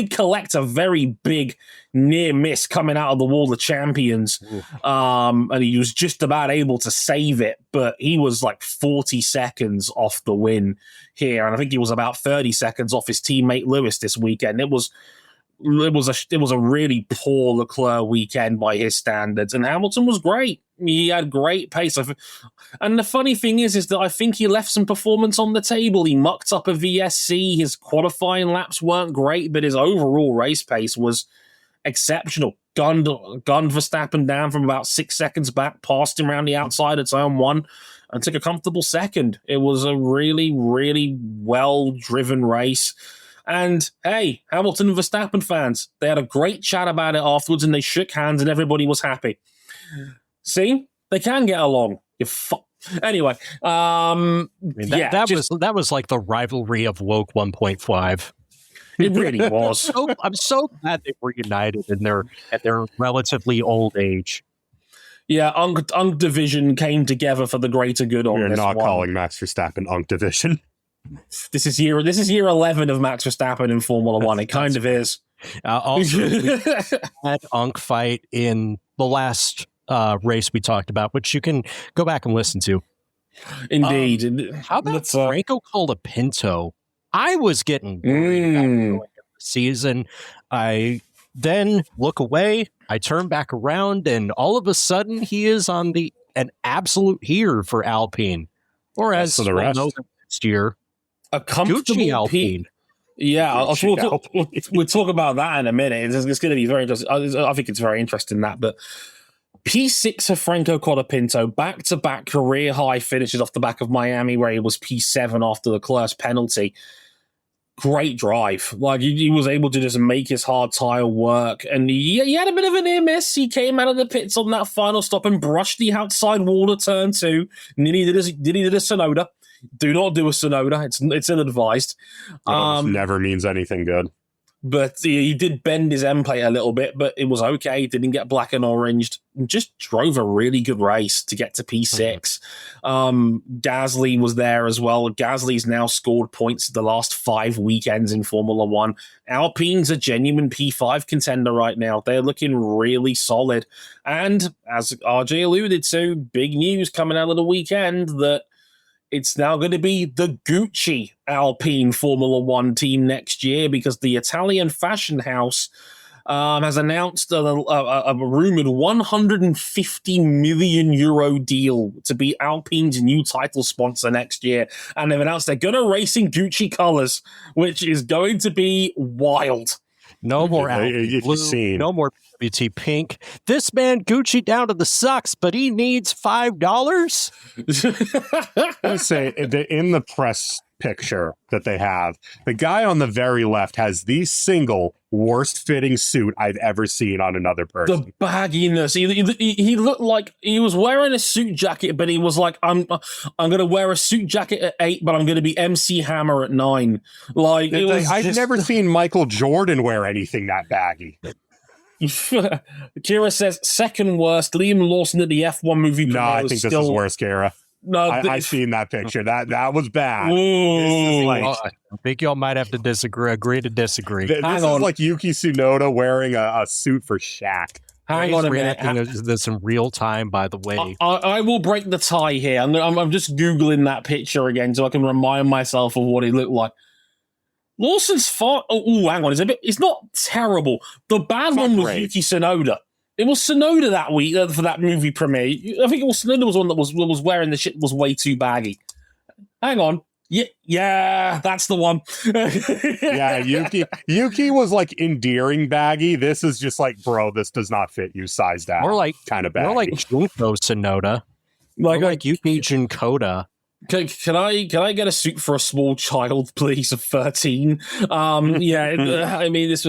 collect a very big near miss coming out of the Wall of Champions. And he was just about able to save it, but he was like 40 seconds off the win here. And I think he was about 30 seconds off his teammate Lewis this weekend. It was a really poor Leclerc weekend by his standards, and Hamilton was great. He had great pace. And the funny thing is that I think he left some performance on the table. He mucked up a VSC. His qualifying laps weren't great, but his overall race pace was exceptional. Gunned Verstappen down from about 6 seconds back, passed him around the outside at turn 1, and took a comfortable second. It was a really, really well-driven race. And hey, Hamilton and Verstappen fans, they had a great chat about it afterwards, and they shook hands, and everybody was happy. See, they can get along. Anyway, that was like the rivalry of Woke 1.5. It really was. I'm so glad they were united at their relatively old age. Yeah, Unk Division came together for the greater good on We're this not one. calling Max Verstappen Unk Division. This is year 11 of Max Verstappen in Formula One. It kind of is. Also, we had Unk fight in the last race we talked about, which you can go back and listen to. Indeed. How about Franco Colapinto? I was getting worried about the season. I then look away. I turn back around, and all of a sudden, he is on an absolute here for Alpine, or as the rest next year, a comfortable Gucci Alpine. Yeah, we'll talk about that in a minute. It's going to be very interesting. I think it's very interesting that, but P6 of Franco Colapinto, back-to-back career high finishes off the back of Miami, where he was P7 after the Leclerc penalty. Great drive. Like, he was able to just make his hard tire work, and he had a bit of a near miss. He came out of the pits on that final stop and brushed the outside wall of turn 2. And then he did a Sonoda. Do not do a Sonoda. It's ill-advised. Never means anything good. But he did bend his end plate a little bit, but it was okay. He didn't get black and oranged. Just drove a really good race to get to P6. Gasly was there as well. Gasly's now scored points the last 5 weekends in Formula One. Alpine's a genuine P5 contender right now. They're looking really solid. And as RJ alluded to, big news coming out of the weekend that it's now going to be the Gucci Alpine Formula One team next year, because the Italian fashion house has announced a rumored 150 million euro deal to be Alpine's new title sponsor next year. And they've announced they're going to race in Gucci colors, which is going to be wild. No more Alpine blue, no more WT pink. This man Gucci down to the socks, but he needs $5. I say in the press picture that they have, the guy on the very left has the single worst fitting suit I've ever seen on another person. The bagginess. He looked like he was wearing a suit jacket, but he was like, I'm going to wear a suit jacket at 8, but I'm going to be MC Hammer at 9. Like, I've never seen Michael Jordan wear anything that baggy. Kira says second worst. Liam Lawson at the F1 movie. No, I think this is worse, Kira. No, I've seen that picture. That was bad. I think y'all might have to agree to disagree. This is like Yuki Tsunoda wearing a suit for Shaq. Hang on a minute. This in real time, by the way. I will break the tie here. I'm just Googling that picture again so I can remind myself of what he looked like. Lawson's far. Oh, hang on. It's not terrible. The bad one was Yuki Tsunoda. It was Tsunoda that week for that movie premiere. I think it was Tsunoda was one that was wearing the shit was way too baggy. Hang on. Yeah, that's the one. Yeah, Yuki was like endearing baggy. This is just like, bro, this does not fit you. Size down. More like kind of baggy. More like Junko Tsunoda. Like Yuki Jinkota. Can I get a suit for a small child, please, of 13? Yeah, I mean, this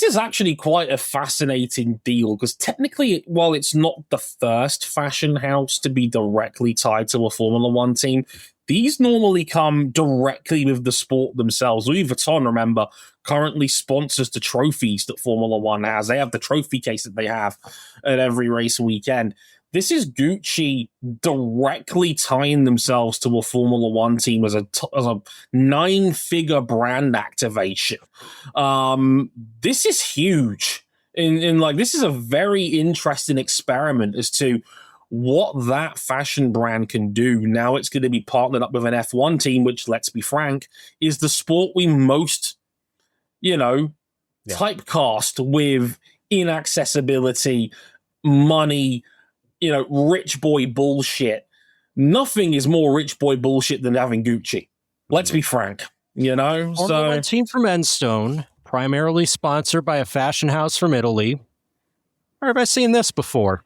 is actually quite a fascinating deal, because technically, while it's not the first fashion house to be directly tied to a Formula One team, these normally come directly with the sport themselves. Louis Vuitton, remember, currently sponsors the trophies that Formula One has. They have the trophy case that they have at every race weekend. This is Gucci directly tying themselves to a Formula One team as a 9-figure brand activation. This is huge. This is a very interesting experiment as to what that fashion brand can do. Now it's going to be partnered up with an F1 team, which, let's be frank, is the sport we most, typecast with inaccessibility, money, rich boy bullshit. Nothing is more rich boy bullshit than having Gucci. Let's be frank, So, team from Enstone, primarily sponsored by a fashion house from Italy. Where have I seen this before?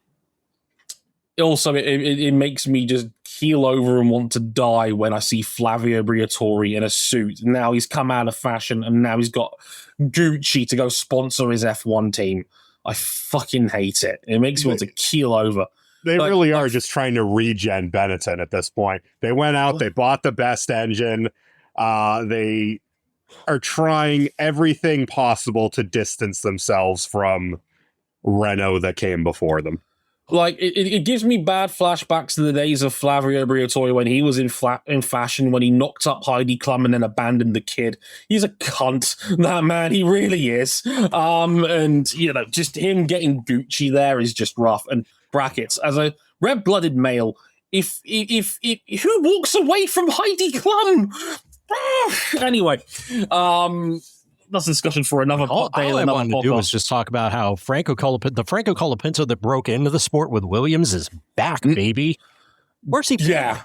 Also, it makes me just keel over and want to die when I see Flavio Briatore in a suit. Now he's come out of fashion, and now he's got Gucci to go sponsor his F1 team. I fucking hate it. It makes me want to keel over. They really are just trying to regen Benetton at this point. They went out, they bought the best engine. They are trying everything possible to distance themselves from Renault that came before them. Like, it gives me bad flashbacks to the days of Flavio Briatore when he was in fashion, when he knocked up Heidi Klum and then abandoned the kid. He's a cunt, that man. He really is. And, just him getting Gucci there is just rough. And brackets, as a red-blooded male, if who walks away from Heidi Klum? Anyway, that's a discussion for another All I wanted to do was just talk about how the Franco Colapinto that broke into the sport with Williams is back, baby. Where's he? Yeah,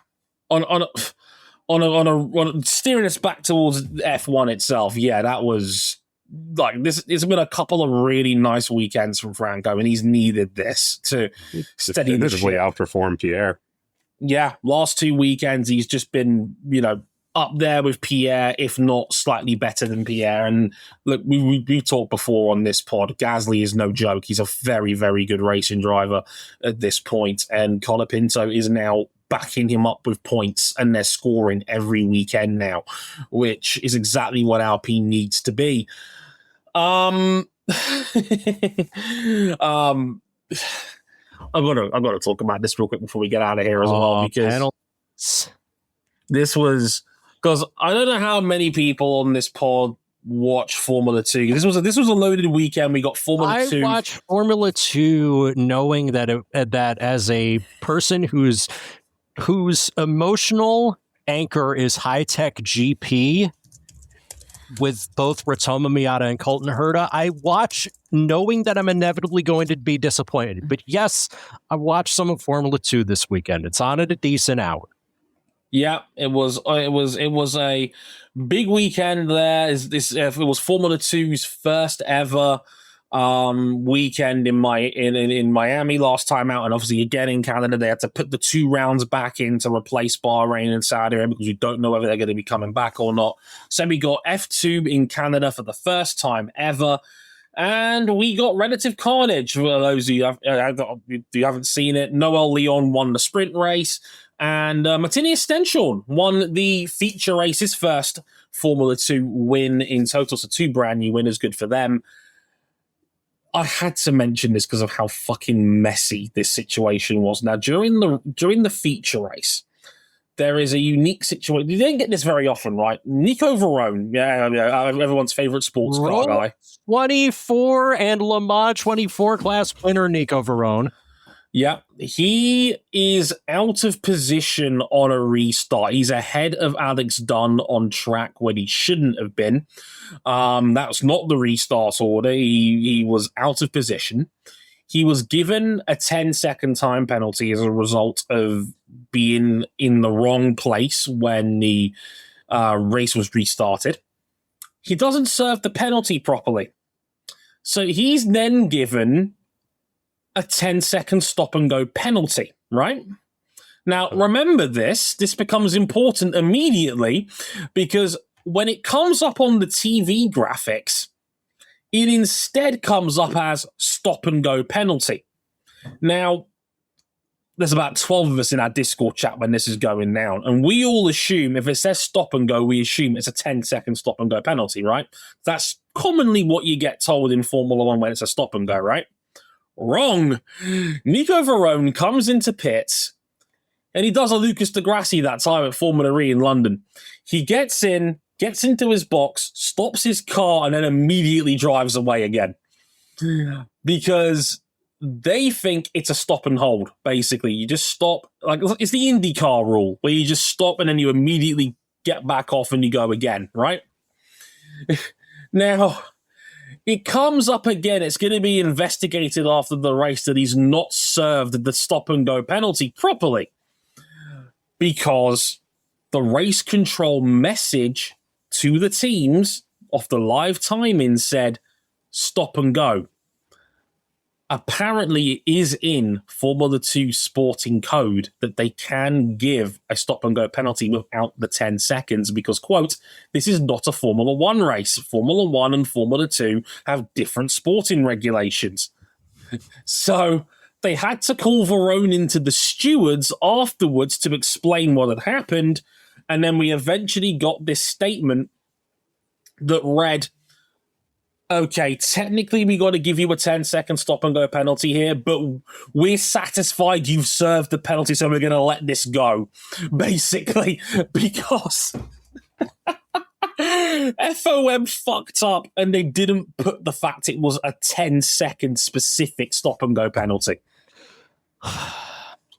on steering us back towards F1 itself. Yeah, that was like this. It's been a couple of really nice weekends from Franco, and he's needed this to steady the ship. Outperform Pierre. Yeah, last 2 weekends he's just been up there with Pierre, if not slightly better than Pierre. And look, we talked before on this pod, Gasly is no joke. He's a very, very good racing driver at this point. And Colapinto is now backing him up with points, and they're scoring every weekend now, which is exactly what Alpine needs to be. I've got to talk about this real quick before we get out of here as well, because this was... Because I don't know how many people on this pod watch Formula 2. This was a loaded weekend. We got Formula 2. I watch Formula 2 knowing that that as a person whose emotional anchor is high-tech GP with both Ratomo Miata and Colton Herta, I watch knowing that I'm inevitably going to be disappointed. But yes, I watched some of Formula 2 this weekend. It's on at a decent hour. Yeah, it was a big weekend there. It was Formula 2's first ever weekend in Miami last time out, and obviously again in Canada. They had to put the 2 rounds back in to replace Bahrain and Saudi Arabia because you don't know whether they're going to be coming back or not. So we got F2 in Canada for the first time ever. And we got relative carnage. For those of you who haven't seen it, Noel Leon won the sprint race, and Martinius Stenshorn won the feature race, his first Formula 2 win in total. So 2 brand new winners, good for them. I had to mention this because of how fucking messy this situation was. Now, during the feature race, there is a unique situation. You don't get this very often, right? Nico Varone, everyone's favorite sports car guy. 24 and Le Mans 24 class winner Nico Varone. Yeah, he is out of position on a restart. He's ahead of Alex Dunn on track when he shouldn't have been. That's not the restart order. He was out of position. He was given a 10-second time penalty as a result of being in the wrong place when the race was restarted. He doesn't serve the penalty properly. So he's then given a 10-second stop-and-go penalty, right? Now, remember this. This becomes important immediately because when it comes up on the TV graphics, it instead comes up as stop-and-go penalty. Now, there's about 12 of us in our Discord chat when this is going down, and we all assume if it says stop-and-go, we assume it's a 10-second stop-and-go penalty, right? That's commonly what you get told in Formula 1 when it's a stop-and-go, right? Wrong. Nico Varone comes into pits, and he does a Lucas de Grassi that time at Formula E in London. He gets into his box, stops his car, and then immediately drives away again. Because they think it's a stop and hold, basically. You just stop. Like, it's the IndyCar rule, where you just stop and then you immediately get back off and you go again, right? Now, it comes up again. It's going to be investigated after the race that he's not served the stop-and-go penalty properly because the race control message to the teams off the live timing said stop and go. Apparently, it is in Formula 2 sporting code that they can give a stop-and-go penalty without the 10 seconds because, quote, this is not a Formula 1 race. Formula 1 and Formula 2 have different sporting regulations. So they had to call Varone into the stewards afterwards to explain what had happened, and then we eventually got this statement that read, okay, technically we got to give you a 10-second stop and go penalty here, but we're satisfied you've served the penalty, so we're going to let this go, basically, because FOM fucked up and they didn't put the fact it was a 10-second specific stop and go penalty.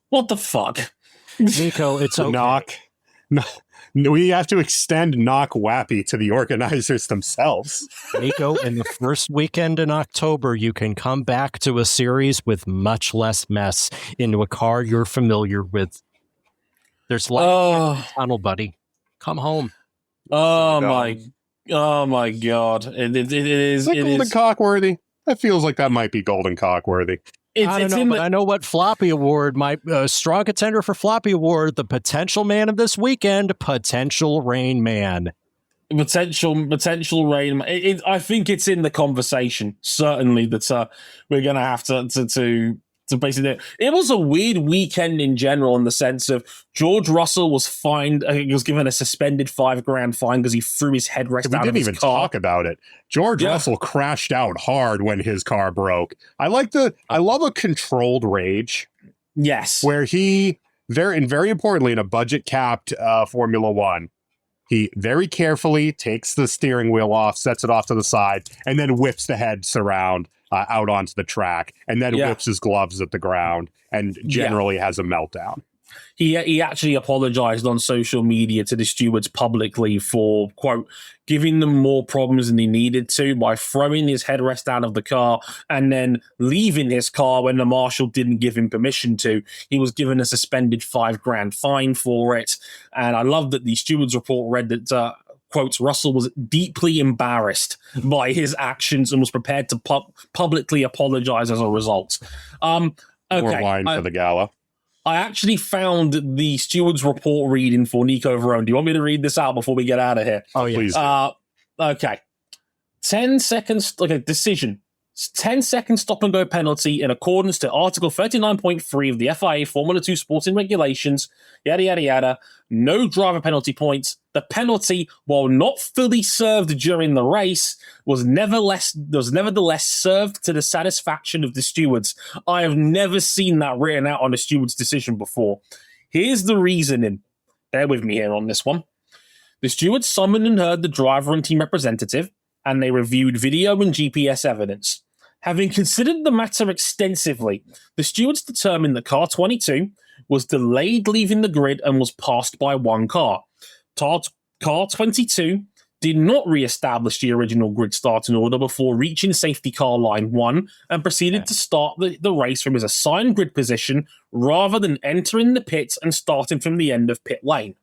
What the fuck? Nico, it's okay. We have to extend knock wappy to the organizers themselves. Nico, in the first weekend in October, you can come back to a series with much less mess into a car you're familiar with. There's light tunnel, buddy. Come home. Oh my God! It is. Is that Golden Cockworthy? That feels like that might be Golden Cockworthy. I don't know, but I know what Floppy Award, my strong contender for Floppy Award, the potential man of this weekend, potential Rain Man. Potential Rain Man. I think it's in the conversation, certainly, that we're going to have to basically. It was a weird weekend in general in the sense of George Russell was fined. He was given a suspended $5,000 fine because he threw his headrest out of his car. We didn't even talk about it. George Russell crashed out hard when his car broke. I love a controlled rage. Yes, where he very importantly in a budget capped Formula One, he very carefully takes the steering wheel off, sets it off to the side, and then whips the head surround out onto the track, and then whips his gloves at the ground, and generally has a meltdown. He actually apologized on social media to the stewards publicly for, quote, giving them more problems than he needed to by throwing his headrest out of the car and then leaving his car when the marshal didn't give him permission to. He was given a suspended $5,000 fine for it. And I love that the stewards report read that quotes, Russell was deeply embarrassed by his actions and was prepared to publicly apologize as a result. Okay. More wine for the gala. I actually found the steward's report reading for Nico Verone. Do you want me to read this out before we get out of here? Oh, yeah. Please. Okay. 10 seconds, decision. 10-second stop-and-go penalty in accordance to Article 39.3 of the FIA Formula 2 sporting regulations, yada, yada, yada. No driver penalty points. The penalty, while not fully served during the race, was nevertheless served to the satisfaction of the stewards. I have never seen that written out on a steward's decision before. Here's the reasoning. Bear with me here on this one. The stewards summoned and heard the driver and team representative, and they reviewed video and GPS evidence. Having considered the matter extensively, the stewards determined that car 22 was delayed leaving the grid and was passed by one car. Car 22 did not re-establish the original grid starting order before reaching safety car line 1 and proceeded to start the race from his assigned grid position rather than entering the pits and starting from the end of pit lane.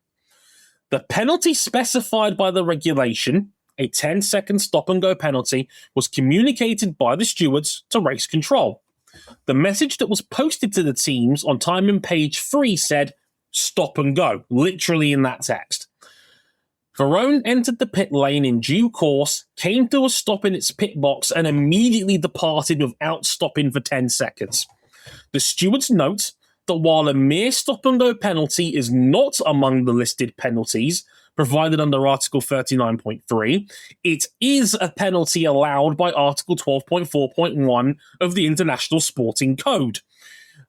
The penalty specified by the regulation, a 10-second stop-and-go penalty, was communicated by the stewards to race control. The message that was posted to the teams on timing page 3 said, stop and go, literally in that text. Verone entered the pit lane in due course, came to a stop in its pit box, and immediately departed without stopping for 10 seconds. The stewards note that while a mere stop-and-go penalty is not among the listed penalties provided under Article 39.3, it is a penalty allowed by Article 12.4.1 of the International Sporting Code.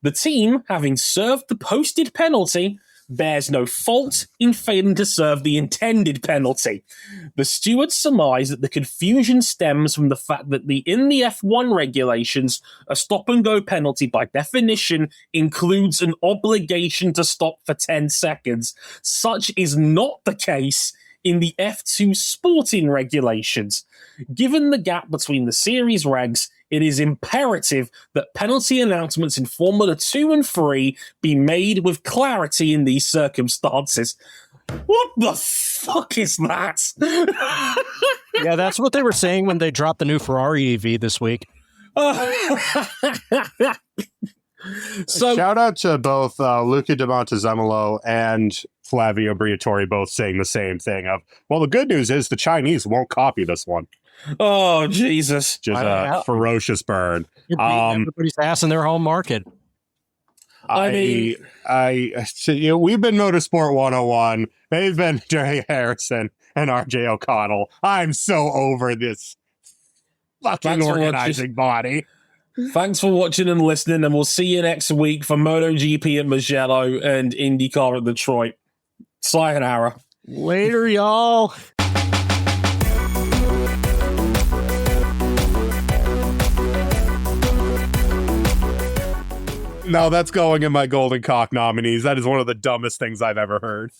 The team, having served the posted penalty, bears no fault in failing to serve the intended penalty. The stewards surmise that the confusion stems from the fact that in the F1 regulations, a stop-and-go penalty by definition includes an obligation to stop for 10 seconds. Such is not the case in the F2 sporting regulations. Given the gap between the series regs, it is imperative that penalty announcements in Formula 2 and 3 be made with clarity in these circumstances. What the fuck is that? Yeah, that's what they were saying when they dropped the new Ferrari EV this week. So, shout out to both Luca Di Montezemolo and Flavio Briatore, both saying the same thing of, well, the good news is the Chinese won't copy this one. Oh, Jesus. Just a ferocious burn. Everybody's ass in their home market. We've been Motorsport 101. They've been Dre Harrison. and RJ O'Connell. I'm so over this fucking organizing body. Thanks for watching and listening, and we'll see you next week for MotoGP at Mugello and IndyCar at Detroit. Sayonara. Later, y'all. No, that's going in my Golden Cock nominees. That is one of the dumbest things I've ever heard.